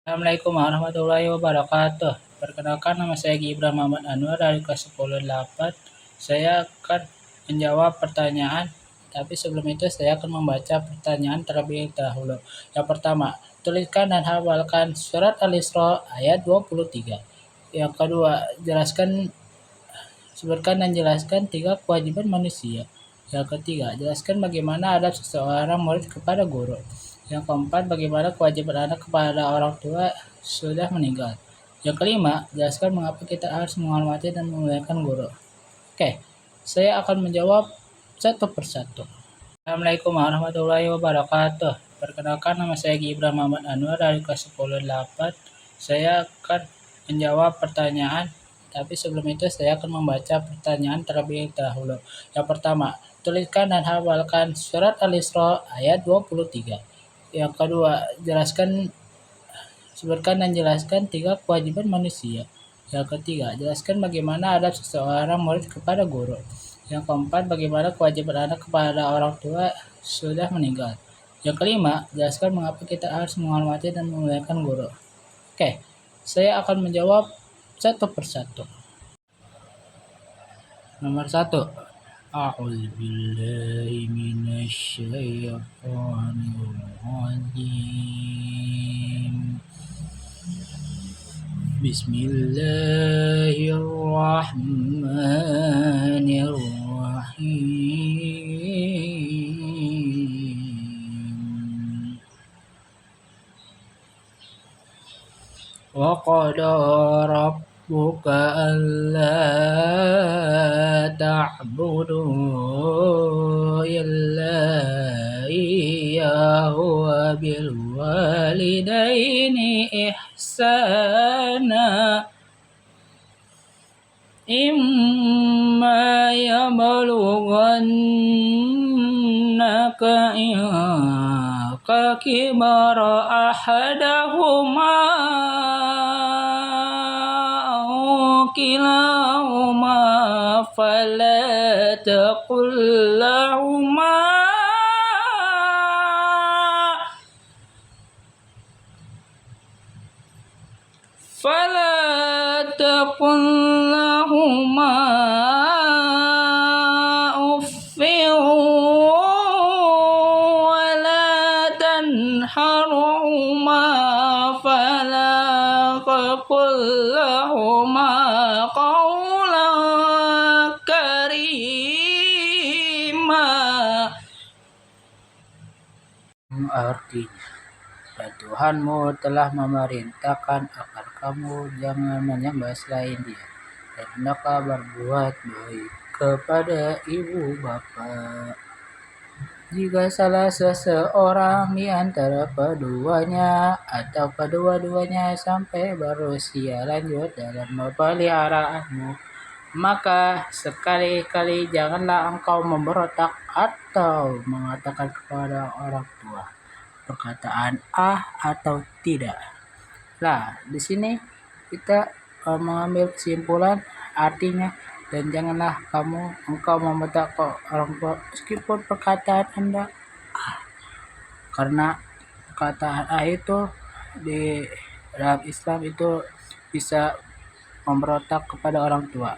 Assalamualaikum warahmatullahi wabarakatuh. Perkenalkan, nama saya Gibran Muhammad Anwar dari kelas 10-8. Saya akan menjawab pertanyaan, tapi sebelum itu saya akan membaca pertanyaan terlebih dahulu. Yang pertama, tuliskan dan hafalkan surat Al-Isra ayat 23. Yang kedua, sebutkan dan jelaskan 3 kewajiban manusia. Yang ketiga, jelaskan bagaimana adab seseorang murid kepada guru. Yang keempat, bagaimana kewajiban anak kepada orang tua sudah meninggal. Yang kelima, jelaskan mengapa kita harus menghormati dan memuliakan guru. Oke, saya akan menjawab satu persatu. Assalamualaikum warahmatullahi wabarakatuh. Perkenalkan, nama saya Gibran Muhammad Anwar dari kelas 10-8. Saya akan menjawab pertanyaan, tapi sebelum itu saya akan membaca pertanyaan terlebih dahulu. Yang pertama, tuliskan dan hafalkan surat Al-Isra ayat 23. Yang kedua, sebutkan dan jelaskan 3 kewajiban manusia. Yang ketiga, jelaskan bagaimana adab seseorang murid kepada guru. Yang keempat, bagaimana kewajiban anak kepada orang tua sudah meninggal. Yang kelima, jelaskan mengapa kita harus menghormati dan memuliakan guru. Oke, saya akan menjawab satu persatu. Nomor 1. A'udzu billahi minasyaitonir rajim. Bismillahirrahmanirrahim. Wa qada rabbuka alla ta'budu illa iyyahu wa bil walidaini ihsana. Imma yablugannaka kibara ahadahuma aw kilahuma fala taqul lahuma uffin wa la tanharhuma fala taqul lahuma qawlan karima. Artinya, dan Tuhanmu telah memerintahkan agar kamu jangan menyembah selain Dia, dan hendaklah berbuat baik kepada ibu bapa. Jika salah seseorang di antara keduanya atau kedua-duanya sampai berusia lanjut dalam memeliharaanmu, maka sekali-kali janganlah engkau memberontak atau mengatakan kepada orang tua perkataan ah atau tidak. Nah, di sini kita mengambil kesimpulan artinya, dan janganlah engkau membentak orang tua meskipun perkataan Anda ah, karena perkataan ah itu di dalam Islam itu bisa memberontak kepada orang tua.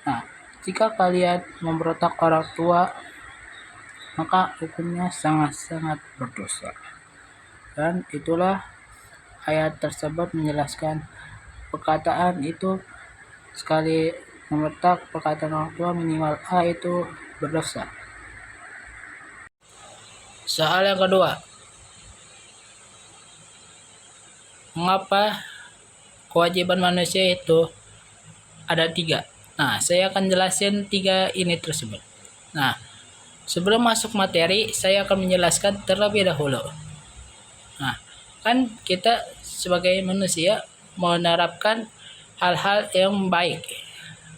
Nah, jika kalian memberontak orang tua, maka hukumnya sangat-sangat berdosa. Dan itulah ayat tersebut menjelaskan perkataan itu, sekali membentak perkataan orang tua minimal A itu berdosa. Soal yang kedua, mengapa kewajiban manusia itu ada 3? Nah, saya akan jelasin 3 ini tersebut. Nah, sebelum masuk materi, saya akan menjelaskan terlebih dahulu. Nah, kan kita sebagai manusia menerapkan hal-hal yang baik,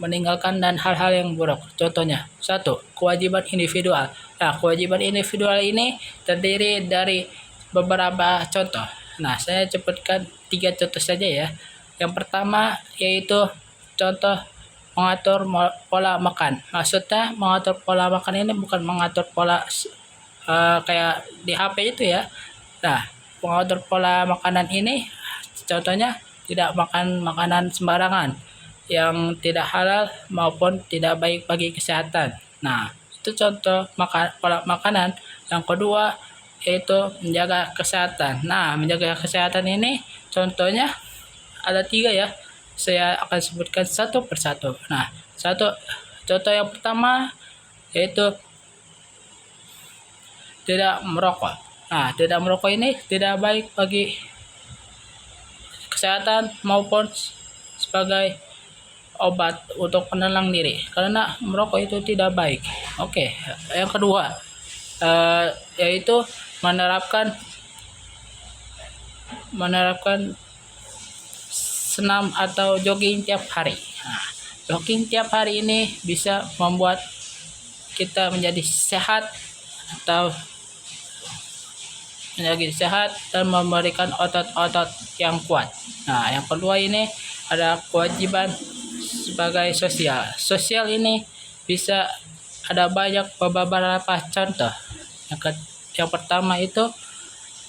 meninggalkan dan hal-hal yang buruk. Contohnya, 1. Kewajiban individual. Nah, kewajiban individual ini terdiri dari beberapa contoh. Nah, saya sebutkan 3 contoh saja ya. Yang pertama yaitu contoh mengatur pola makan. Maksudnya mengatur pola makan ini bukan mengatur pola kayak di HP itu ya. Nah, pengatur pola makanan ini contohnya tidak makan makanan sembarangan yang tidak halal maupun tidak baik bagi kesehatan. Nah, itu contoh pola makanan. Yang kedua yaitu menjaga kesehatan. Nah, menjaga kesehatan ini contohnya ada 3 ya. Saya akan sebutkan satu persatu. Nah, contoh yang pertama yaitu tidak merokok. Nah, tidak merokok ini tidak baik bagi kesehatan maupun sebagai obat untuk penenang diri karena merokok itu tidak baik. Oke, yang kedua yaitu menerapkan senam atau jogging tiap hari. Nah, jogging tiap hari ini bisa membuat kita menjadi sehat atau menjadi sehat dan memberikan otot-otot yang kuat. Nah, yang kedua ini ada kewajiban sebagai sosial. Sosial ini bisa ada banyak beberapa contoh. Yang pertama itu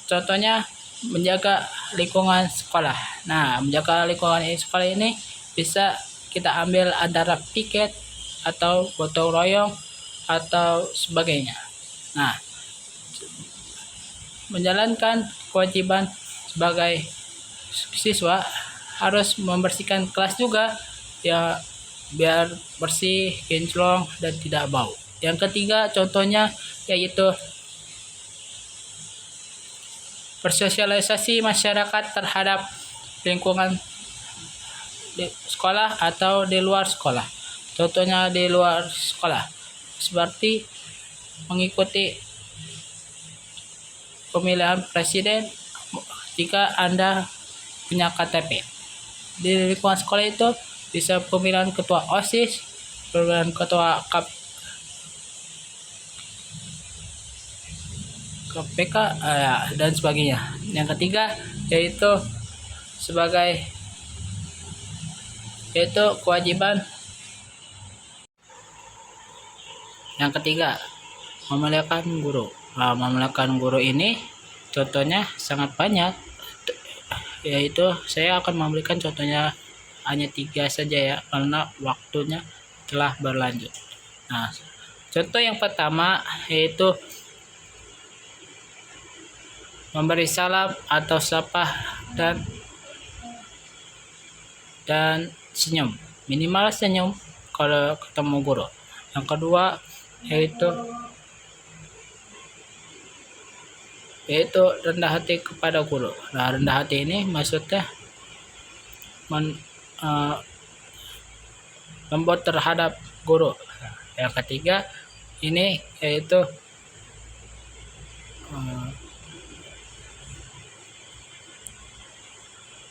contohnya menjaga lingkungan sekolah. Nah, menjaga lingkungan sekolah ini bisa kita ambil antara piket atau gotong royong atau sebagainya. Nah, menjalankan kewajiban sebagai siswa harus membersihkan kelas juga ya biar bersih, kinclong dan tidak bau. Yang ketiga contohnya yaitu bersosialisasi masyarakat terhadap lingkungan di sekolah atau di luar sekolah. Contohnya di luar sekolah seperti mengikuti pemilihan presiden jika Anda punya KTP. Di lingkungan sekolah itu bisa pemilihan ketua OSIS, pemilihan ketua KPK dan sebagainya. Yang ketiga yaitu kewajiban. Yang ketiga, memuliakan guru. Memuliakan guru ini contohnya sangat banyak, yaitu saya akan memberikan contohnya hanya 3 saja ya karena waktunya telah berlanjut. Nah, contoh yang pertama yaitu memberi salam atau sapa dan senyum, minimal senyum kalau ketemu guru. Yang kedua yaitu rendah hati kepada guru. Nah, rendah hati ini maksudnya lembut terhadap guru. Yang ketiga ini yaitu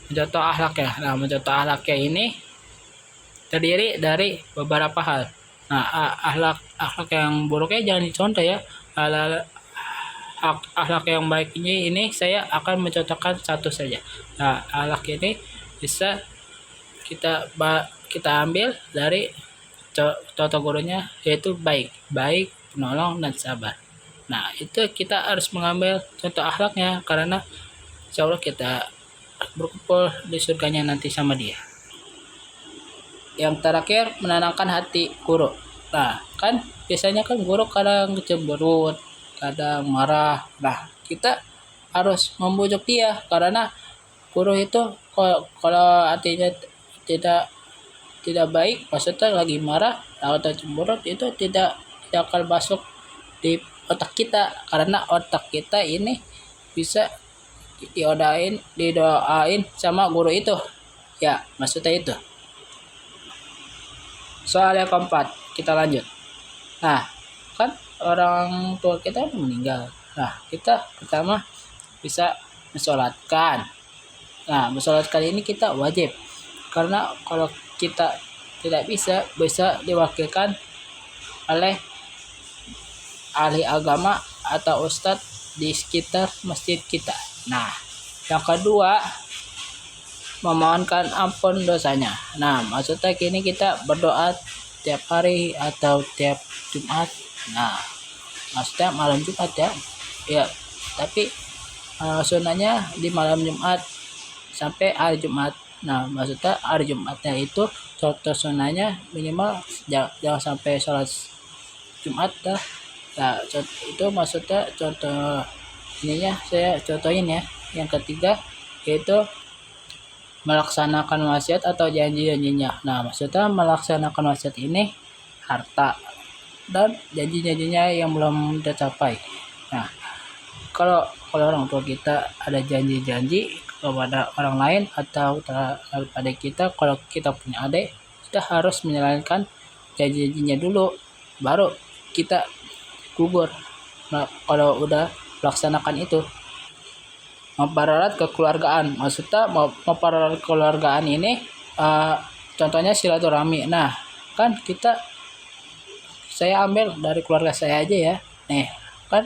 mencontoh akhlak ya. Nah, mencontoh akhlaknya ini terdiri dari beberapa hal. Nah, akhlak yang buruknya jangan dicontoh ya. Akhlak yang baik ini saya akan mencontohkan satu saja. Nah, akhlak ini bisa kita ambil dari contoh gurunya yaitu baik, penolong dan sabar. Nah, itu kita harus mengambil contoh akhlaknya karena insya Allah kita berkumpul di surganya nanti sama dia. Yang terakhir, menenangkan hati guru. Nah, kan biasanya kan guru kadang cemberut, kadang marah. Nah, kita harus membujuk dia karena guru itu kalau hatinya tidak baik, maksudnya lagi marah atau cemberut, itu tidak akan masuk di otak kita karena otak kita ini bisa didoain sama guru itu. Ya, maksudnya itu. Soal yang keempat, kita lanjut. Nah, kan orang tua kita meninggal. Nah, kita pertama bisa mensolatkan. Nah, mensolatkan ini kita wajib. Karena kalau kita tidak bisa diwakilkan oleh ahli agama atau ustadz di sekitar masjid kita. Nah, yang kedua, memohonkan ampun dosanya. Nah, maksudnya kini kita berdoa tiap hari atau tiap Jumat. Nah, maksudnya malam Jumat ya. Ya, tapi sunnahnya di malam Jumat sampai hari Jumat. Nah, maksudnya hari Jumatnya itu contoh sunahnya minimal jangan sampai sholat Jumat dah. Nah, itu maksudnya contoh ininya saya contohin ya. Yang ketiga yaitu melaksanakan wasiat atau janji-janjinya. Nah, maksudnya melaksanakan wasiat ini harta dan janji-janjinya yang belum tercapai. Nah, kalau orang tua kita ada janji-janji kepada orang lain atau pada kita, kalau kita punya adik, kita harus menjalankan janji-janjinya dulu, baru kita gugur. Nah, kalau udah melaksanakan itu, memperarat kekeluargaan, maksudnya memperarat kekeluargaan ini contohnya silaturahmi. Nah, kan saya ambil dari keluarga saya aja ya, nih kan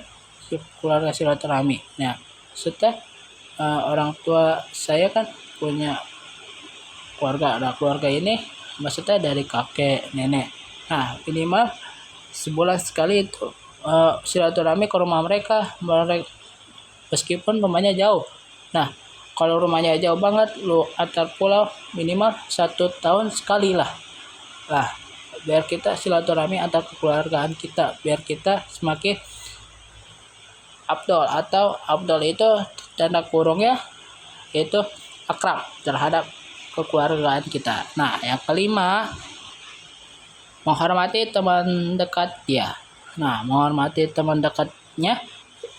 keluarga silaturahmi. Nah, maksudnya orang tua saya kan punya keluarga. Nah, keluarga ini maksudnya dari kakek nenek. Nah, minimal sebulan sekali itu silaturahmi ke rumah mereka meskipun rumahnya jauh. Nah, kalau rumahnya jauh banget, lu antar pulau minimal 1 tahun sekali lah. Lah, biar kita silaturahmi antar kekeluargaan kita, biar kita semakin afdol, atau afdol itu tanda kurungnya yaitu akrab terhadap kekeluargaan kita. Nah, yang kelima, menghormati teman dekat dia. Nah, menghormati teman dekatnya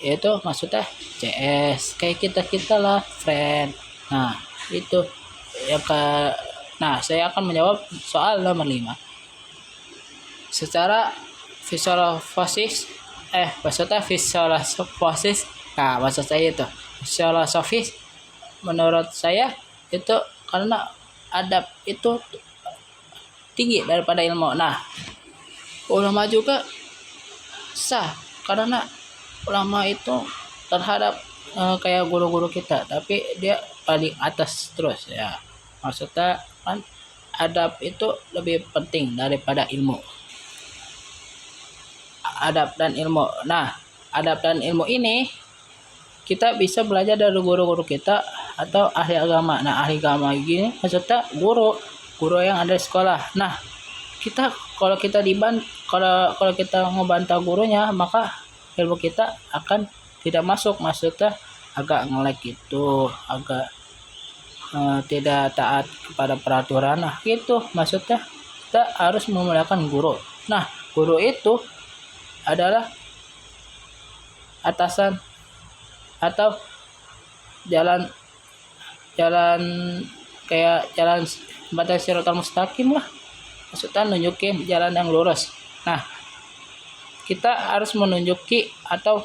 itu maksudnya CS kayak kita lah, friend. Nah, itu yang nah, saya akan menjawab soal nomor 5. Secara filosofis, nah maksud saya itu filosofis, menurut saya itu karena adab itu tinggi daripada ilmu. Nah, ulama juga sah karena ulama itu terhadap kayak guru-guru kita, tapi dia paling atas terus ya. Maksudnya kan adab itu lebih penting daripada ilmu. Adab dan ilmu. Nah, adab dan ilmu ini kita bisa belajar dari guru-guru kita atau ahli agama. Nah, ahli agama gini maksudnya guru yang ada di sekolah. Nah, kalau kita ngebantah gurunya, maka ilmu kita akan tidak masuk. Maksudnya agak ngelek gitu, agak tidak taat kepada peraturan. Nah, gitu maksudnya kita harus memuliakan guru. Nah, guru itu adalah atasan atau jalan kayak jalan batas siratal mustaqim lah, maksudnya nunjukin jalan yang lurus. Nah, kita harus menunjuki atau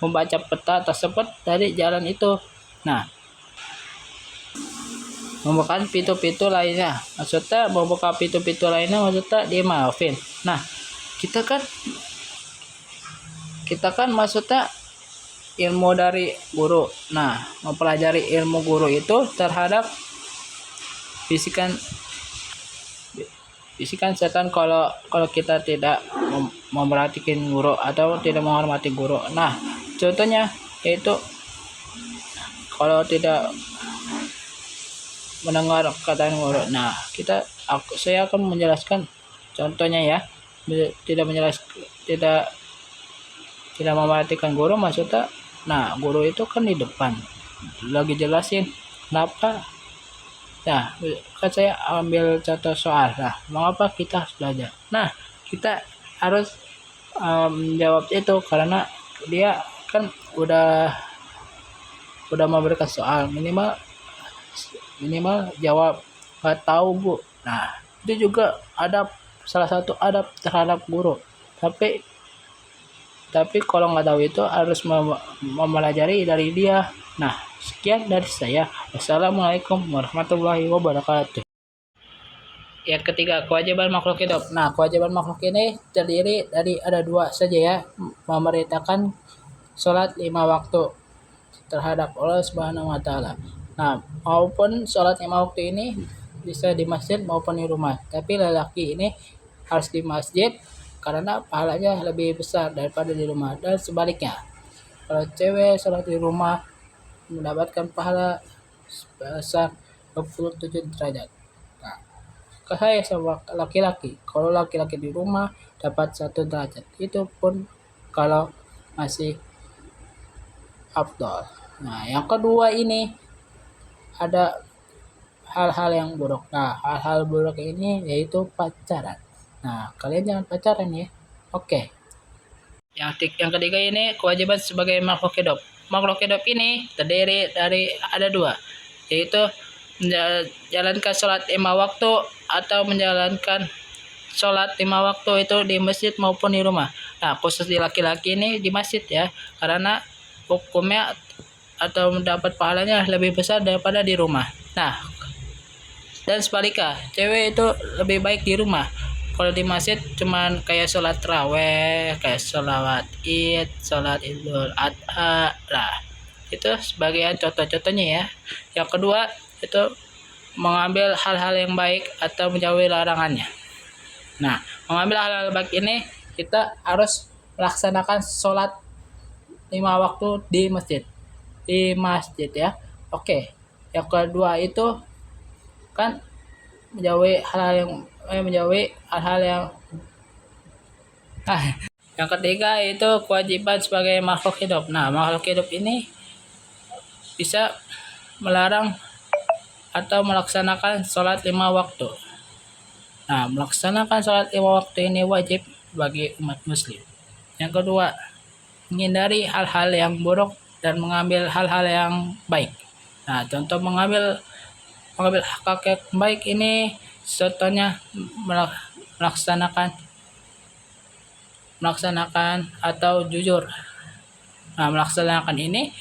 membaca peta tersebut dari jalan itu. Nah, membuka pintu-pintu lainnya, maksudnya dia maafin. Nah, kita kan maksudnya ilmu dari guru. Nah, mempelajari ilmu guru itu terhadap bisikan setan kalau kita tidak memperhatikan guru atau tidak menghormati guru. Nah, contohnya yaitu kalau tidak mendengar kataan guru. Nah, saya akan menjelaskan contohnya ya. Tidak memperhatikan guru maksudnya. Nah, guru itu kan di depan lagi jelasin kenapa. Nah, kan saya ambil contoh soal. Nah, mengapa kita harus belajar? Nah, kita harus menjawab itu karena dia kan udah memberikan soal, minimal jawab nggak tahu bu. Nah, itu juga salah satu adab terhadap guru. Tapi kalau nggak tahu itu harus mempelajari dari dia. Nah, sekian dari saya. Wassalamualaikum warahmatullahi wabarakatuh. Yang ketiga, kewajiban makhluk hidup. Nah, kewajiban makhluk ini terdiri dari ada 2 saja ya. Memerintahkan sholat 5 waktu terhadap Allah Subhanahu wa taala. Nah, maupun sholat 5 waktu ini bisa di masjid maupun di rumah. Tapi lelaki ini harus di masjid karena pahalanya lebih besar daripada di rumah, dan sebaliknya. Kalau cewek sholat di rumah mendapatkan pahala sebesar 27 derajat. Nah, ke saya sama laki-laki. Kalau laki-laki di rumah dapat 1 derajat. Itu pun kalau masih afdol. Nah, yang kedua ini ada hal-hal yang buruk. Nah, hal-hal buruk ini yaitu pacaran. Nah, kalian jangan pacaran ya. Oke. Yang ketiga ini kewajiban sebagai makhluk hidup. Makhluk hidup ini terdiri dari ada dua, yaitu menjalankan sholat 5 waktu atau menjalankan sholat 5 waktu itu di masjid maupun di rumah. Nah, khusus di laki-laki ini di masjid ya, karena hukumnya atau mendapat pahalanya lebih besar daripada di rumah. Nah, dan sebaliknya, cewek itu lebih baik di rumah. Kalau di masjid cuman kayak sholat raweh, kayak sholat id, sholat idul adha lah. Itu sebagian contoh-contohnya ya. Yang kedua itu mengambil hal-hal yang baik atau menjauhi larangannya. Nah, mengambil hal-hal baik ini kita harus melaksanakan sholat 5 waktu di masjid. Di masjid ya. Oke. Yang kedua itu kan menjauhi hal-hal yang yang ketiga itu kewajiban sebagai makhluk hidup. Nah, makhluk hidup ini bisa melarang atau melaksanakan sholat 5 waktu. Nah, melaksanakan sholat 5 waktu ini wajib bagi umat muslim. Yang kedua, menghindari hal-hal yang buruk dan mengambil hal-hal yang baik. Nah, contoh mengambil hak yang baik ini contohnya melaksanakan atau jujur. Nah, melaksanakan ini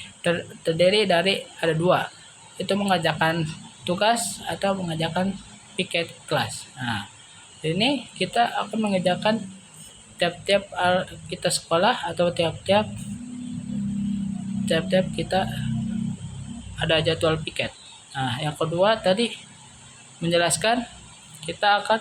terdiri dari ada dua, itu mengerjakan tugas atau mengerjakan piket kelas. Nah, ini kita akan mengerjakan tiap-tiap kita sekolah atau tiap-tiap kita ada jadwal piket. Nah, yang kedua tadi menjelaskan kita akan